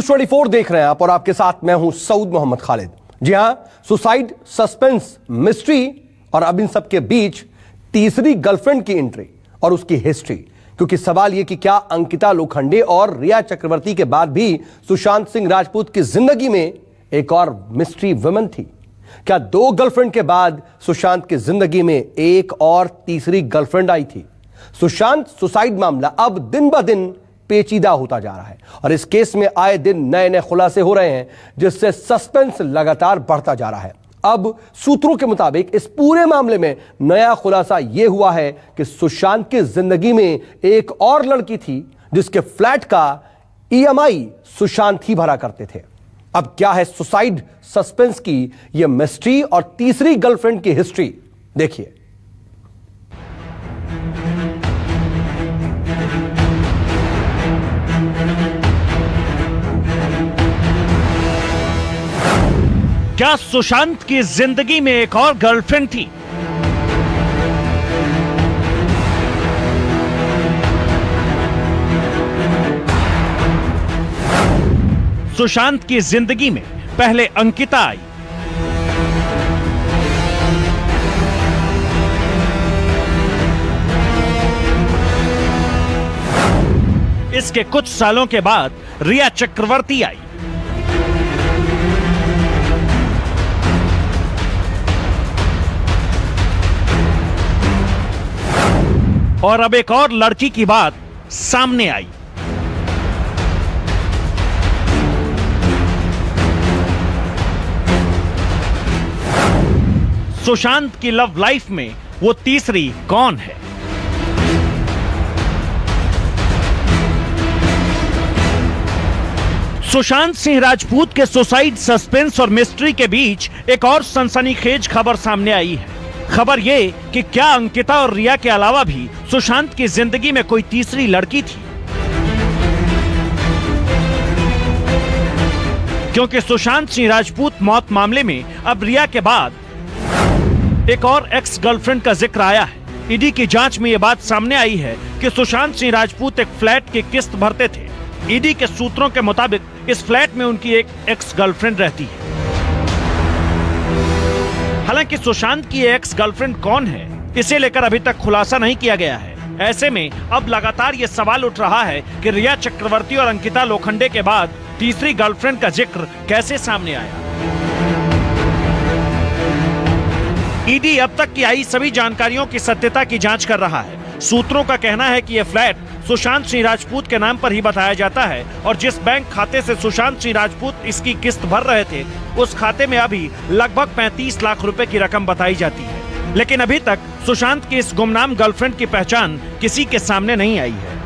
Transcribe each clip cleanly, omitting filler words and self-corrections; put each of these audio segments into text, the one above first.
24 देख रहे हैं आप और आपके साथ मैं हूं सऊद मोहम्मद खालिद। जी हां, सुसाइड, सस्पेंस, मिस्ट्री और अब इन सब के बीच तीसरी गर्लफ्रेंड की एंट्री और उसकी हिस्ट्री। क्योंकि सवाल यह कि क्या अंकिता लोखंडे और रिया चक्रवर्ती के बाद भी सुशांत सिंह राजपूत की जिंदगी में एक और मिस्ट्री वुमन थी? क्या दो गर्लफ्रेंड के बाद सुशांत की जिंदगी में एक और तीसरी गर्लफ्रेंड आई थी? सुशांत सुसाइड मामला अब दिन ब दिन पेचीदा होता जा रहा है और इस केस में आए दिन नए नए खुलासे हो रहे हैं, जिससे सस्पेंस लगातार बढ़ता जा रहा है। अब सूत्रों के मुताबिक इस पूरे मामले में नया खुलासा यह हुआ है कि सुशांत की जिंदगी में एक और लड़की थी जिसके फ्लैट का ईएमआई सुशांत ही भरा करते थे। अब क्या है सुसाइड सस्पेंस की यह मिस्ट्री और तीसरी गर्लफ्रेंड की हिस्ट्री, देखिए। क्या सुशांत की जिंदगी में एक और गर्लफ्रेंड थी? सुशांत की जिंदगी में पहले अंकिता आई, इसके कुछ सालों के बाद रिया चक्रवर्ती आई, और अब एक और लड़की की बात सामने आई। सुशांत की लव लाइफ में वो तीसरी कौन है? सुशांत सिंह राजपूत के सुसाइड, सस्पेंस और मिस्ट्री के बीच एक और सनसनीखेज खबर सामने आई है। खबर यह कि क्या अंकिता और रिया के अलावा भी सुशांत की जिंदगी में कोई तीसरी लड़की थी? क्योंकि सुशांत सिंह राजपूत मौत मामले में अब रिया के बाद एक और एक्स गर्लफ्रेंड का जिक्र आया है। ईडी की जांच में यह बात सामने आई है कि सुशांत सिंह राजपूत एक फ्लैट की किस्त भरते थे। ईडी के सूत्रों के मुताबिक इस फ्लैट में उनकी एक एक्स गर्लफ्रेंड रहती है। हालांकि सुशांत की एक्स गर्लफ्रेंड कौन है, इसे लेकर अभी तक खुलासा नहीं किया गया है। ऐसे में अब लगातार यह सवाल उठ रहा है कि रिया चक्रवर्ती और अंकिता लोखंडे के बाद तीसरी गर्लफ्रेंड का जिक्र कैसे सामने आया। ईडी अब तक की आई सभी जानकारियों की सत्यता की जांच कर रहा है। सूत्रों का कहना है कि यह फ्लैट सुशांत सिंह राजपूत के नाम पर ही बताया जाता है और जिस बैंक खाते से सुशांत सिंह राजपूत इसकी किस्त भर रहे थे, उस खाते में अभी लगभग 35 लाख रुपए की रकम बताई जाती है। लेकिन अभी तक सुशांत की इस गुमनाम गर्लफ्रेंड की पहचान किसी के सामने नहीं आई है।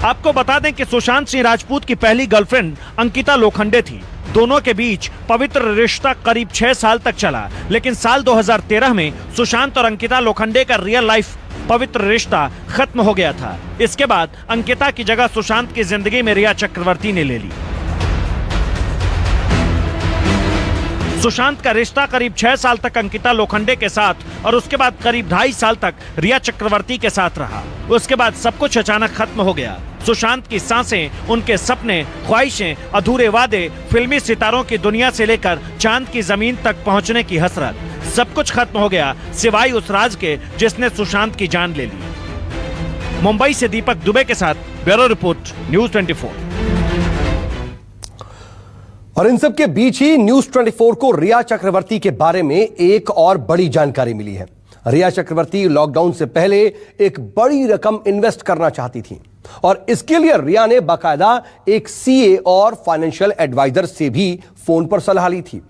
आपको बता दें कि सुशांत सिंह राजपूत की पहली गर्लफ्रेंड अंकिता लोखंडे थी। दोनों के बीच पवित्र रिश्ता करीब 6 साल तक चला, लेकिन साल 2013 में सुशांत और अंकिता लोखंडे का रियल लाइफ पवित्र रिश्ता खत्म हो गया था। इसके बाद अंकिता की जगह सुशांत की जिंदगी में रिया चक्रवर्ती ने ले ली। सुशांत का रिश्ता करीब 6 साल तक अंकिता लोखंडे के साथ और उसके बाद करीब 2.5 साल तक रिया चक्रवर्ती के साथ रहा। उसके बाद सब कुछ अचानक खत्म हो गया। सुशांत की सांसें, उनके सपने, ख्वाहिशें, अधूरे वादे, फिल्मी सितारों की दुनिया से लेकर चांद की जमीन तक पहुंचने की हसरत, सब कुछ खत्म हो गया सिवाय उस राज के जिसने सुशांत की जान ले ली। मुंबई से दीपक दुबे के साथ ब्यूरो रिपोर्ट, न्यूज़ 24। और इन सब के बीच ही न्यूज़ 24 को रिया चक्रवर्ती के बारे में एक और बड़ी जानकारी मिली है। रिया चक्रवर्ती लॉकडाउन से पहले एक बड़ी रकम इन्वेस्ट करना चाहती थी और इसके लिए रिया ने बाकायदा एक सीए और फाइनेंशियल एडवाइजर से भी फोन पर सलाह ली थी।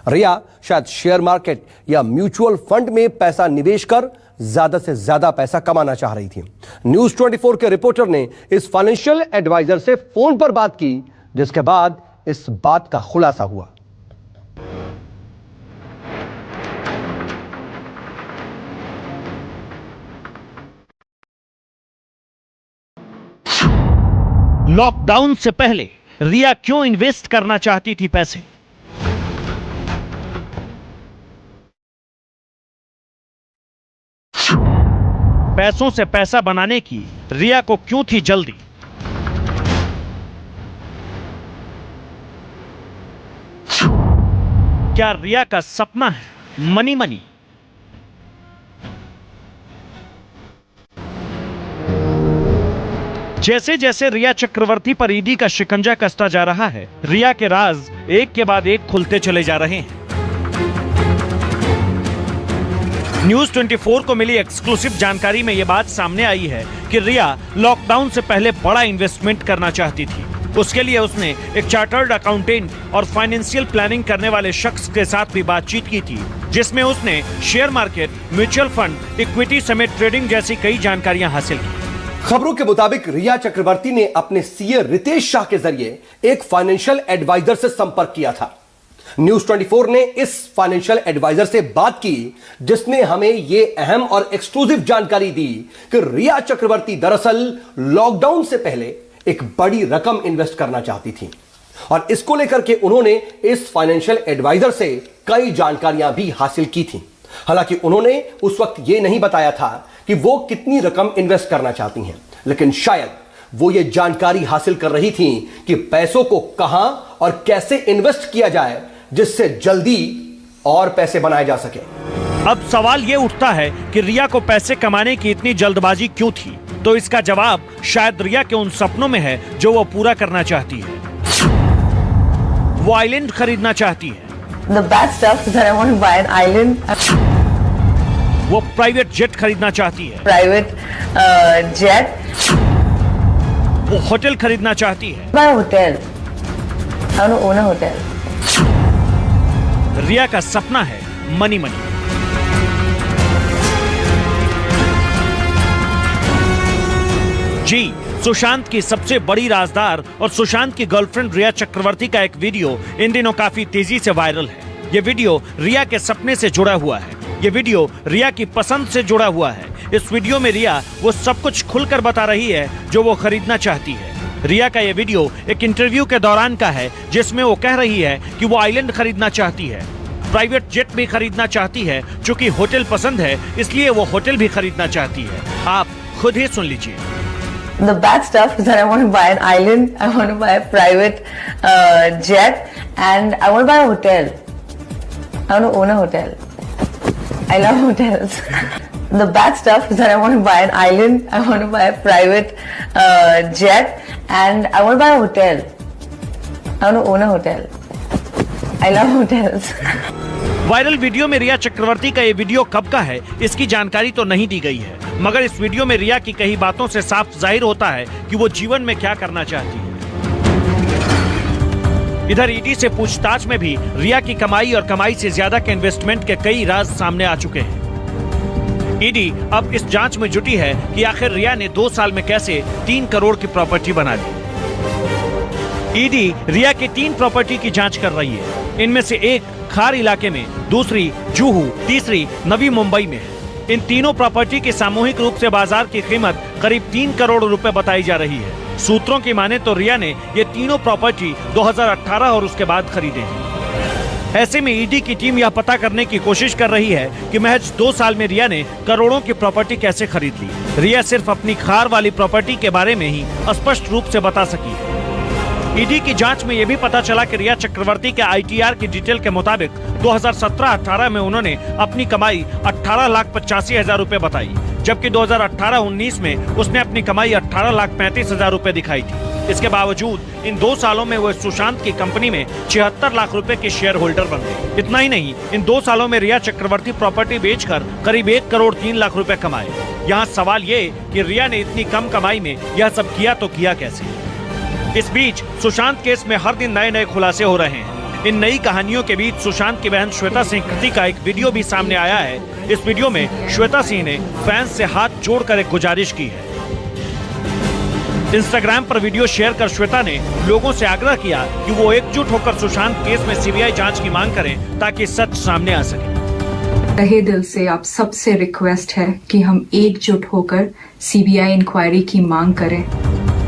रिया शायद शेयर मार्केट या म्यूचुअल फंड में पैसा निवेश कर ज्यादा से ज्यादा पैसा कमाना चाह रही थी। न्यूज़ 24 के रिपोर्टर ने इस फाइनेंशियल एडवाइजर से फोन पर बात की, जिसके बाद इस बात का खुलासा हुआ। लॉकडाउन से पहले रिया क्यों इन्वेस्ट करना चाहती थी पैसे? पैसों से पैसा बनाने की रिया को क्यों थी जल्दी? क्या रिया का सपना है मनी मनी? जैसे जैसे रिया चक्रवर्ती पर ईडी का शिकंजा कसता जा रहा है, रिया के राज एक के बाद एक खुलते चले जा रहे हैं। न्यूज 24 को मिली एक्सक्लूसिव जानकारी में यह बात सामने आई है कि रिया लॉकडाउन से पहले बड़ा इन्वेस्टमेंट करना चाहती थी। उसके लिए उसने एक चार्टर्ड अकाउंटेंट और फाइनेंशियल प्लानिंग करने वाले शख्स के साथ भी बातचीत की थी, जिसमें उसने share market, mutual fund, equity समेत ट्रेडिंग जैसी कई जानकारियां हासिल की। खबरों के मुताबिक रिया चक्रवर्ती ने अपने सीए रितेश शाह के जरिए एक फाइनेंशियल एडवाइजर से संपर्क किया था। न्यूज 24 ने इस फाइनेंशियल एडवाइजर से बात की, जिसने हमें यह अहम और एक्सक्लूसिव जानकारी दी कि रिया चक्रवर्ती दरअसल लॉकडाउन से पहले एक बड़ी रकम इन्वेस्ट करना चाहती थी और इसको लेकर के उन्होंने इस फाइनेंशियल एडवाइजर से कई जानकारियां भी हासिल की थी। हालांकि उन्होंने उस वक्त यह नहीं बताया था कि वो कितनी रकम इन्वेस्ट करना चाहती हैं, लेकिन शायद वो ये जानकारी हासिल कर रही थी कि पैसों को कहां और कैसे इन्वेस्ट किया जाए जिससे जल्दी और पैसे बनाए जा सके। अब सवाल ये उठता है कि रिया को पैसे कमाने की इतनी जल्दबाजी क्यों थी? तो इसका जवाब शायद रिया के उन सपनों में है जो वो पूरा करना चाहती है। वो आइलैंड खरीदना चाहती है। The bad stuff is that I want to buy an island. वो प्राइवेट जेट खरीदना चाहती है। Private jet. वो होटल खरीदना चाहती है। Buy a hotel. I want to own a hotel. रिया का सपना है मनी मनी। जी, सुशांत की सबसे बड़ी राजदार और सुशांत की गर्लफ्रेंड रिया चक्रवर्ती का एक वीडियो इन दिनों काफी तेजी से वायरल है। ये वीडियो रिया के सपने से जुड़ा हुआ है। ये वीडियो रिया की पसंद से जुड़ा हुआ है। इस वीडियो में रिया वो सब कुछ खुलकर बता रही है जो वो खरीदना चाहती है। रिया का ये वीडियो एक इंटरव्यू के दौरान का है, जिसमें वो कह रही है कि वो आइलैंड खरीदना चाहती है, प्राइवेट जेट भी खरीदना चाहती है। चूंकि होटल पसंद है इसलिए वो होटल भी खरीदना चाहती है। आप खुद ही सुन लीजिए। The bad stuff is that I want to buy an island. I want to buy a private jet, and I want to buy a hotel. I want to own a hotel. I love hotels. The bad stuff is that I want to buy an island. I want to buy a private jet, and I want to buy a hotel. I want to own a hotel. I love hotels. Viral video में रिया चक्रवर्ती का ये video कब का है इसकी जानकारी तो नहीं दी गई है, मगर इस वीडियो में रिया की कई बातों से साफ जाहिर होता है कि वो जीवन में क्या करना चाहती है। इधर ईडी से पूछताछ में भी रिया की कमाई और कमाई से ज्यादा के इन्वेस्टमेंट के कई राज सामने आ चुके हैं। ईडी अब इस जांच में जुटी है कि आखिर रिया ने 2 साल में कैसे 3 करोड़ की प्रॉपर्टी बना ली। ईडी रिया की 3 प्रॉपर्टी की जांच कर रही है। इनमें से एक खार इलाके में, दूसरी जुहू, तीसरी नवी मुंबई में है। इन तीनों प्रॉपर्टी की सामूहिक रूप से बाजार की कीमत करीब 3 करोड़ रुपए बताई जा रही है। सूत्रों की माने तो रिया ने ये तीनों प्रॉपर्टी 2018 और उसके बाद खरीदे हैं। ऐसे में ईडी की टीम यह पता करने की कोशिश कर रही है कि महज 2 साल में रिया ने करोड़ों की प्रॉपर्टी कैसे खरीद ली। रिया सिर्फ अपनी खार वाली प्रॉपर्टी के बारे में ही स्पष्ट रूप से बता सकी है। ईडी की जांच में यह भी पता चला कि रिया चक्रवर्ती के आईटीआर की डिटेल के मुताबिक 2017-18 में उन्होंने अपनी कमाई 18,85,000 रुपए बताई, जबकि 2018-19 में उसने अपनी कमाई 18,35,000 रुपए दिखाई थी। इसके बावजूद इन 2 सालों में वो सुशांत की कंपनी में 76 लाख रुपए के शेयर होल्डर बन गए। इतना ही नहीं, इन 2 सालों में रिया चक्रवर्ती प्रॉपर्टी बेचकर करीब 1 करोड़ 3 लाख रुपए कमाए। यहाँ सवाल ये कि रिया ने इतनी कम कमाई में यह सब किया तो किया कैसे? इस बीच सुशांत केस में हर दिन नए नए खुलासे हो रहे हैं। इन नई कहानियों के बीच सुशांत की बहन श्वेता सिंह कृति का एक वीडियो भी सामने आया है। इस वीडियो में श्वेता सिंह ने फैंस से हाथ जोड़कर एक गुजारिश की है। इंस्टाग्राम पर वीडियो शेयर कर श्वेता ने लोगों से आग्रह किया कि वो एकजुट होकर सुशांत केस में सीबीआई जांच की मांग करें ताकि सच सामने आ सके। तहे दिल से आप सबसे रिक्वेस्ट है कि हम एकजुट होकर सीबीआई इंक्वायरी की मांग करें।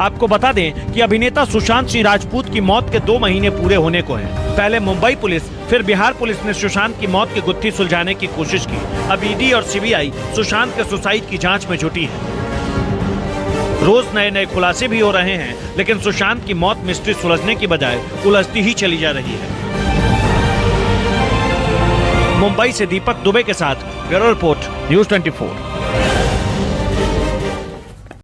आपको बता दें कि अभिनेता सुशांत सिंह राजपूत की मौत के 2 महीने पूरे होने को हैं। पहले मुंबई पुलिस फिर बिहार पुलिस ने सुशांत की मौत की गुत्थी सुलझाने की कोशिश की। अब ईडी और सीबीआई सुशांत के सुसाइड की जांच में जुटी है। रोज नए नए खुलासे भी हो रहे हैं, लेकिन सुशांत की मौत मिस्ट्री सुलझने की बजाय उलझती ही चली जा रही है। मुंबई से दीपक दुबे के साथ ब्यूरो रिपोर्ट, न्यूज 24।